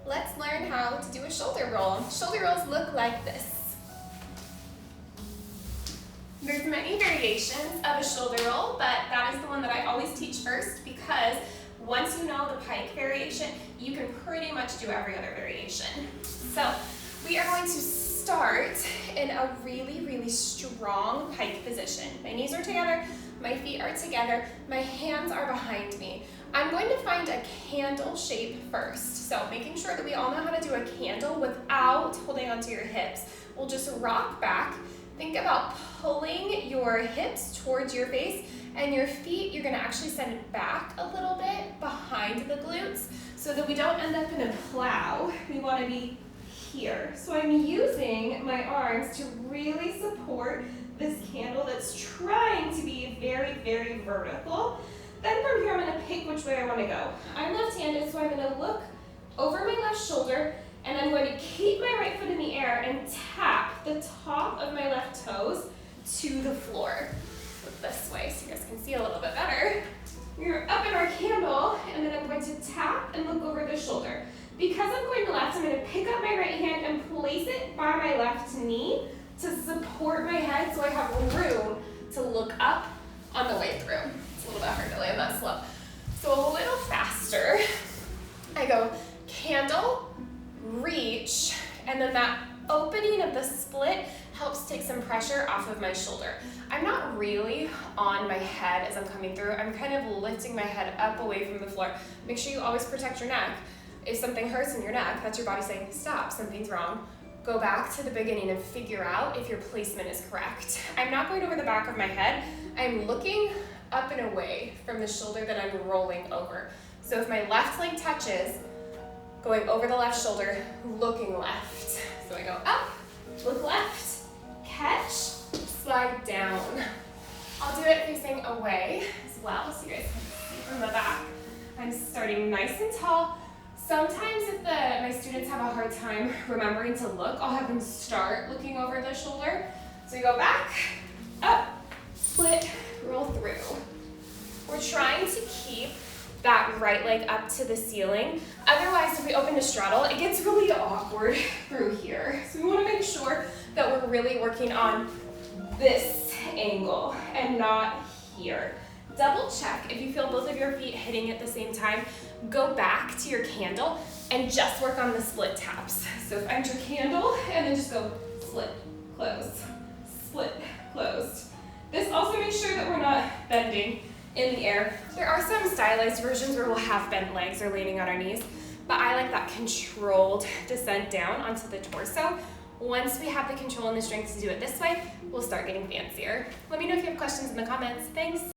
let's learn how to do a shoulder roll. Shoulder rolls look like this. There's many variations of a shoulder roll, but that is the one that I always teach first because once you know the pike variation, you can pretty much do every other variation. So we are going to start in a really, really strong pike position. My knees are together, my feet are together, my hands are behind me. I'm going to find a candle shape first. So making sure that we all know how to do a candle without holding onto your hips. We'll just rock back. Think about pulling your hips towards your face, and your feet, you're gonna actually send it back a little bit behind the glutes so that we don't end up in a plow. We wanna be here. So I'm using my arms to really support this candle that's trying to be very, very vertical. Then from here, I'm gonna pick which way I wanna go. I'm left-handed, so I'm gonna look over my left shoulder, and I'm going to keep my right foot in the air and tap the top of my left toes to the floor. Look this way so you guys can see a little bit better. We're up in our candle, and then I'm going to tap and look over the shoulder. Because I'm going to left, I'm going to pick up my right hand and place it by my left knee to support my head so I have room to look up on the way through. It's a little bit hard to land that slow. So a little faster. I go candle, reach, and then that opening of the split helps take some pressure off of my shoulder. I'm not really on my head as I'm coming through. I'm kind of lifting my head up away from the floor. Make sure you always protect your neck. If something hurts in your neck, that's your body saying, stop, something's wrong. Go back to the beginning and figure out if your placement is correct. I'm not going over the back of my head. I'm looking up and away from the shoulder that I'm rolling over. So if my left leg touches, going over the left shoulder, looking left. So I go up, look left, catch, slide down. I'll do it facing away as well, so you guys can see from the back. I'm starting nice and tall. Sometimes if my students have a hard time remembering to look, I'll have them start looking over the shoulder. So you go back, up, split, roll through. We're trying to keep that right leg up to the ceiling. Otherwise, if we open to straddle, it gets really awkward through here. So we wanna make sure that we're really working on this angle and not here. Double check if you feel both of your feet hitting at the same time. Go back to your candle and just work on the split taps. So enter candle and then just go split, close, split, closed. This also makes sure that we're not bending in the air. There are some stylized versions where we'll have bent legs or leaning on our knees, but I like that controlled descent down onto the torso. Once we have the control and the strength to do it this way, we'll start getting fancier. Let me know if you have questions in the comments. Thanks.